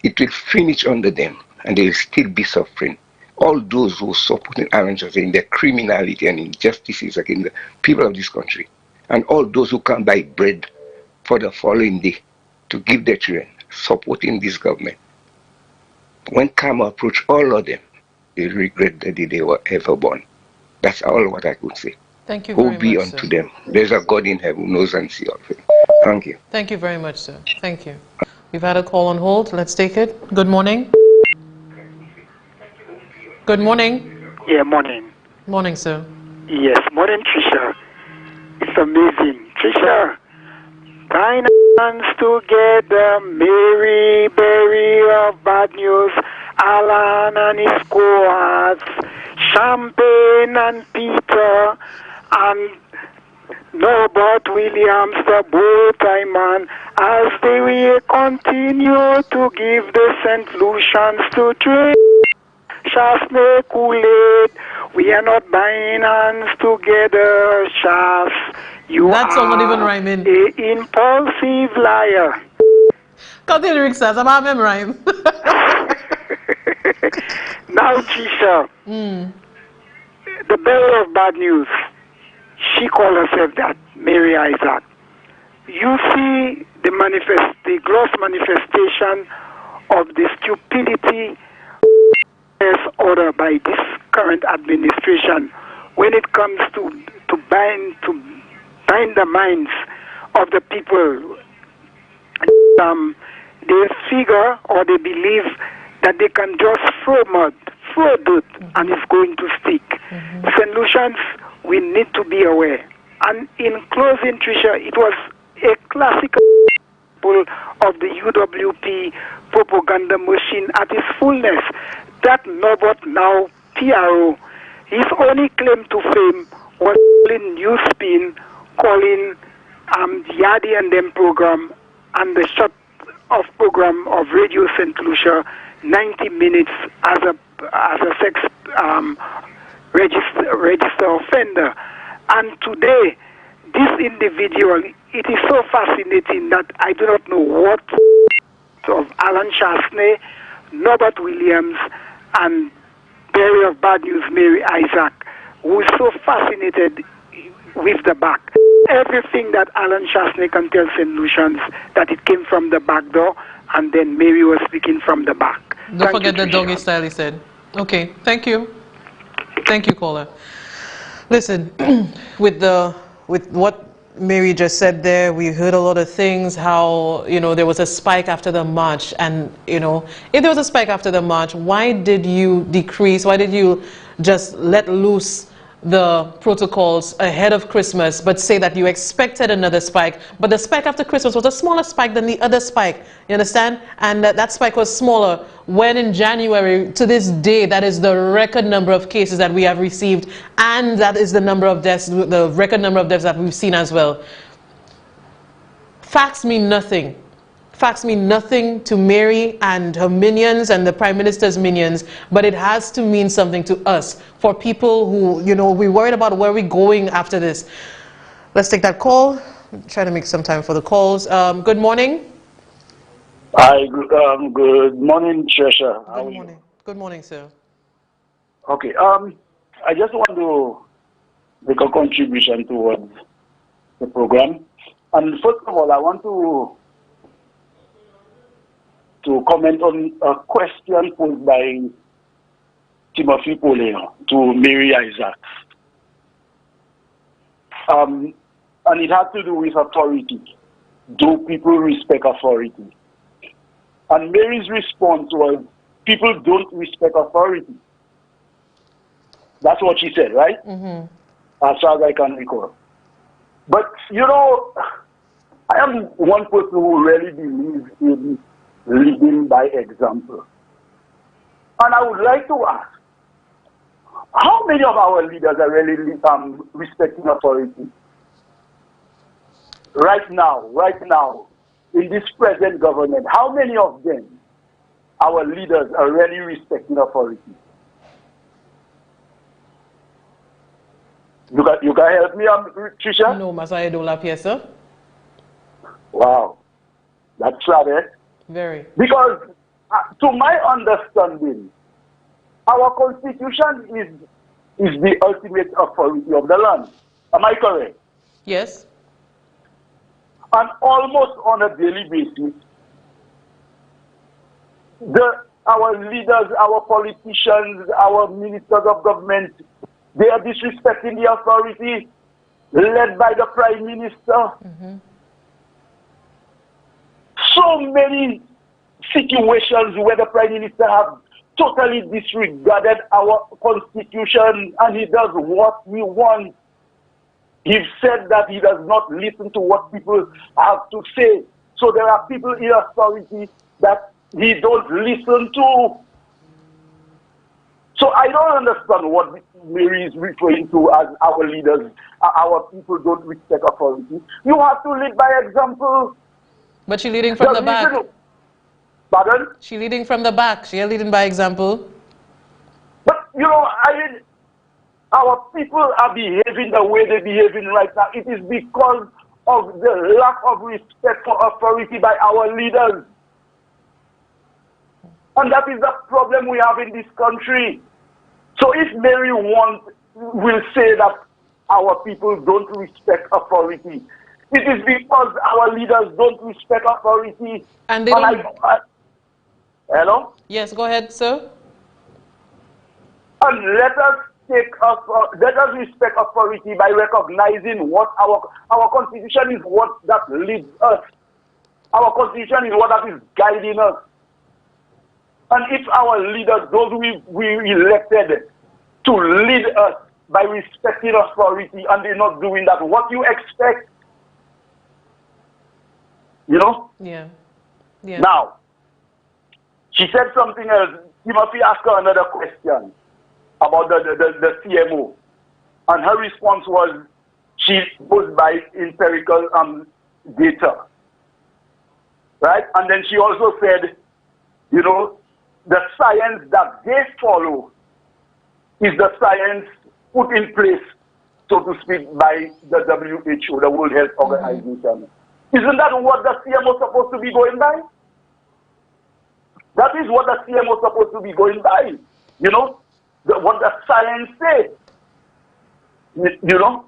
it will finish under them and they will still be suffering. All those who support arrangements in their criminality and injustices against the people of this country, and all those who come buy bread for the following day to give their children, supporting this government. When Karma approach all of them, they regret the day they were ever born. That's all what I could say. Thank you Who very be much, unto sir. them? There's a God in heaven who knows and sees all things. Thank you. Thank you very much, sir. Thank you. We've had a call on hold. Let's take it. Good morning. Good morning. Yeah, morning. Morning, sir. Yes, morning, Trisha. It's amazing. Trisha, bind hands together, Mary, Berry of bad news, Alan and his cohorts, Champagne and Peter, and Norbert Williams, the bow-tie man, as they will continue to give the St. Lucians to trade. Shasne Kool-Aid, we are not buying hands together, Shas. You That's are not even rhyming. an impulsive liar. Cut the lyrics, sir. I'm a rhyme. Now, Trisha, the bearer of bad news, she called herself that, Mary Isaac. You see the gross manifestation of the stupidity order by this current administration when it comes to bind the minds of the people. They figure or they believe that they can just throw mud, throw dirt, and it's going to stick. St. Lucians, we need to be aware. And in closing, Trisha, it was a classic example of the UWP propaganda machine at its fullness. That Norbert, now PRO, his only claim to fame was calling New Spin, calling the Yadi and Them program and the shut-off program of Radio St. Lucia, 90 minutes as a sex register offender. And today, this individual, it is so fascinating that I do not know what of Alan Chasney, Norbert Williams, and Berry of Bad News, Mary Isaac, who is so fascinated with the back. Everything that Alan Chasney can tell St. Lucians, that it came from the back door, and then Mary was speaking from the back. Don't forget the doggy style, he said. Okay, thank you. Thank you, caller. Listen, with what Mary just said there, we heard a lot of things, how, there was a spike after the march. And, if there was a spike after the march, why did you decrease, why did you just let loose the protocols ahead of Christmas, but say that you expected another spike? But the spike after Christmas was a smaller spike than the other spike, you understand? And that spike was smaller when in January, to this day, that is the record number of cases that we have received, and that is the number of deaths, the record number of deaths that we've seen as well. Facts mean nothing. Facts mean nothing to Mary and her minions and the Prime Minister's minions, but it has to mean something to us, for people who, we're worried about where we're going after this. Let's take that call. Try to make some time for the calls. Good morning. Hi, good morning, Tresha. How are you? Good morning, sir. Okay, I just want to make a contribution towards the program. And first of all, I want to comment on a question posed by Timothy Poleo to Mary Isaacs. And it had to do with authority. Do people respect authority? And Mary's response was, people don't respect authority. That's what she said, right? As far as I can recall. But, you know, I am one person who really believes in leading by example. And I would like to ask, how many of our leaders are really respecting authority? Right now, in this present government, how many of them, our leaders, are really respecting authority? You can help me, Trisha? No, Masaya Dola Piesa. Wow, that's sad, eh? Very. Because, to my understanding, our constitution is the ultimate authority of the land. Am I correct? Yes. And almost on a daily basis, our leaders, our politicians, our ministers of government, they are disrespecting the authority led by the Prime Minister. So many situations where the Prime Minister has totally disregarded our constitution and he does what we want. He said that he does not listen to what people have to say. So there are people in authority that he don't listen to. So I don't understand what Mary is referring to as our leaders, our people don't respect authority. You have to lead by example. But she's leading from the back. Pardon? She's leading from the back. She's leading by example. But, you know, our people are behaving the way they're behaving right now. It is because of the lack of respect for authority by our leaders. And that is the problem we have in this country. So if Mary will say that our people don't respect authority, it is because our leaders don't respect authority. And they don't... Hello? Yes, go ahead, sir. And let us respect authority by recognizing what our constitution is, what that leads us. Our constitution is what that is guiding us. And if our leaders, those we elected to lead us by respecting authority, and they're not doing that, what you expect? You know? Yeah. Now, she said something else. Timothy asked her another question about the CMO. And her response was, she goes by empirical data. Right? And then she also said, you know, the science that they follow is the science put in place, so to speak, by the WHO, the World Health Organization. Isn't that what the CMO is supposed to be going by? That is what the CMO is supposed to be going by. You know, what the science says. You know?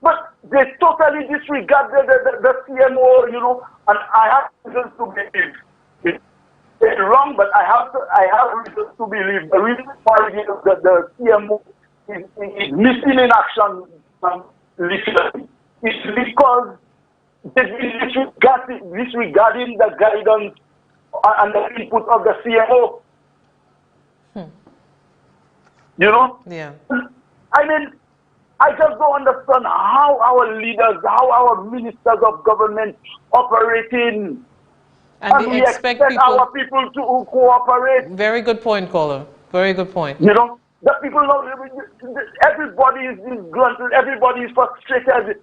But they totally disregard the CMO, you know, and I have reasons to believe. It's wrong, but I have reasons to believe the reason why the CMO is missing in action literally is because they're disregarding the guidance and the input of the CMO. You know? Yeah. I mean, I just don't understand how our leaders, how our ministers of government operating. And we expect our people to cooperate. Very good point, caller. Very good point. You know, the people know, everybody is disgruntled, everybody is frustrated.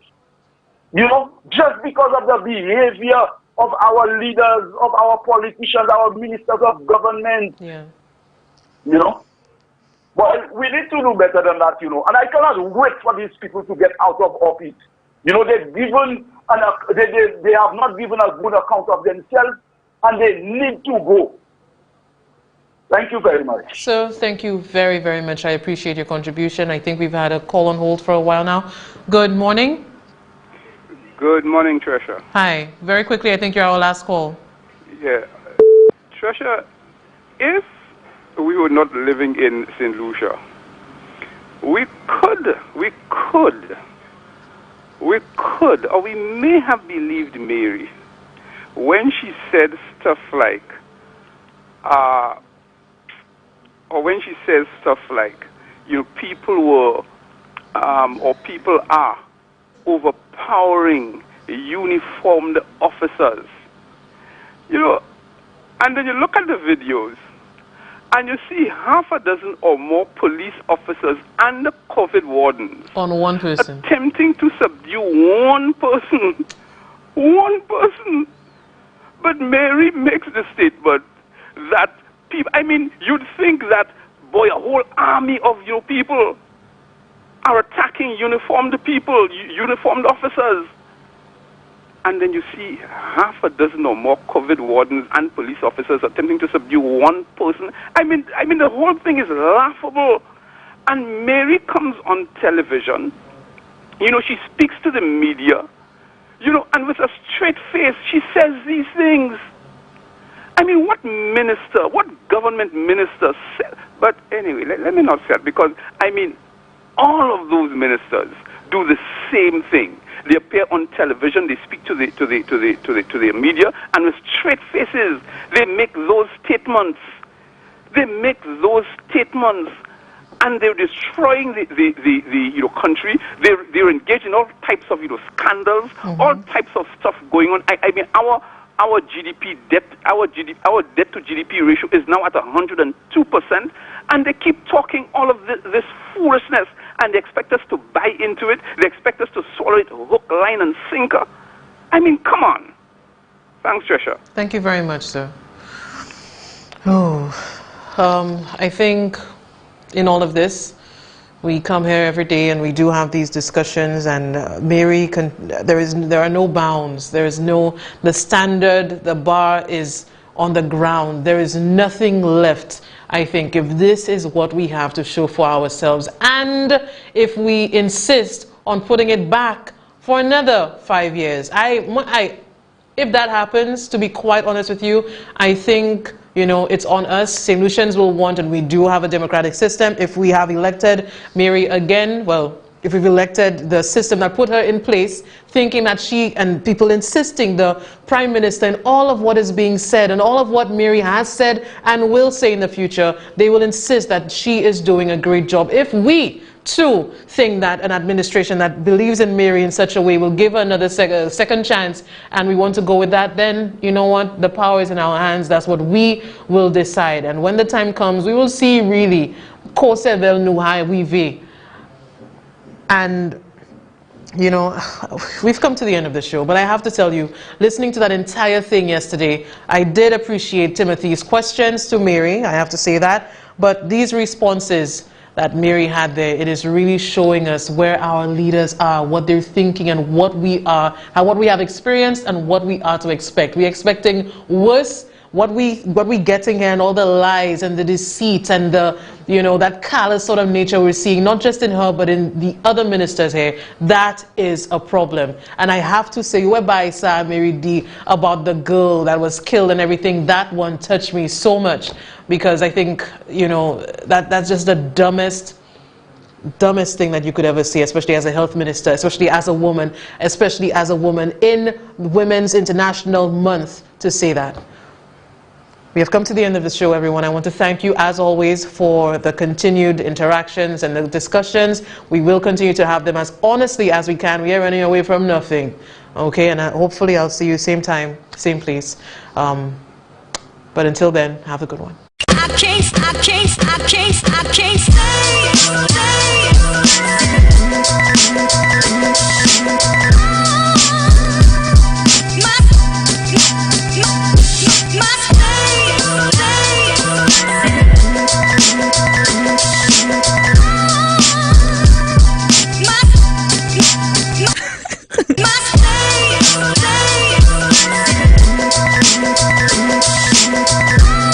You know, just because of the behavior of our leaders, of our politicians, our ministers of government. Yeah. You know? But we need to do better than that, you know. And I cannot wait for these people to get out of office. You know, they've given they have not given a good account of themselves, and they need to go. Thank you very much. Sir, thank you very, very much. I appreciate your contribution. I think we've had a call on hold for a while now. Good morning. Good morning, Tresha. Hi. Very quickly, I think you're our last call. Yeah. Tresha, if we were not living in St. Lucia, we could, or we may have believed Mary when she said stuff like, people were, or people are overpowering uniformed officers. And then you look at the videos, and you see half a dozen or more police officers and the COVID wardens on one person attempting to subdue one person. One person. But Mary makes the statement that people, you'd think that, boy, a whole army of people are attacking uniformed people, uniformed officers. And then you see half a dozen or more COVID wardens and police officers attempting to subdue one person. The whole thing is laughable. And Mary comes on television. She speaks to the media. And with a straight face, she says these things. What government minister said? But anyway, let me not say it, because, all of those ministers do the same thing. They appear on television, they speak to the media, and with straight faces, they make those statements. And they're destroying the country. They're engaged in all types of scandals, all types of stuff going on. Our GDP debt, our debt to GDP ratio is now at 102%, and they keep talking all of this foolishness, and they expect us to buy into it. They expect us to swallow it hook, line, and sinker. Come on. Thanks, Tresha. Thank you very much, sir. I think in all of this, we come here every day and we do have these discussions, and Mary, there are no bounds. There is the standard, the bar is on the ground. There is nothing left, I think, if this is what we have to show for ourselves. And if we insist on putting it back for another 5 years, if that happens, to be quite honest with you, I think, it's on us. St. Lucians will want, and we do have a democratic system. If we have elected Mary again, if we've elected the system that put her in place, thinking that she and people insisting, the Prime Minister, and all of what is being said and all of what Mary has said and will say in the future, they will insist that she is doing a great job. If we too think that an administration that believes in Mary in such a way will give her another second chance, and we want to go with that, then you know what? The power is in our hands. That's what we will decide. And when the time comes, we will see really Kosevel Nuhai Wive. And we've come to the end of the show, but I have to tell you, listening to that entire thing yesterday, I did appreciate Timothy's questions to Mary, I have to say that, but these responses that Mary had there, it is really showing us where our leaders are, what they're thinking, and what we have experienced and what we are to expect. We're expecting worse. What we getting here, and all the lies and the deceit and the that callous sort of nature we're seeing, not just in her but in the other ministers here, that is a problem. And I have to say, whereby Sarah Mary D about the girl that was killed and everything, that one touched me so much, because I think that's just the dumbest thing that you could ever see, especially as a health minister, especially as a woman in Women's International Month, to say that. We have come to the end of the show, everyone. I want to thank you, as always, for the continued interactions and the discussions. We will continue to have them as honestly as we can. We are running away from nothing. Okay, and hopefully I'll see you same time, same place. But until then, have a good one. I can't stay.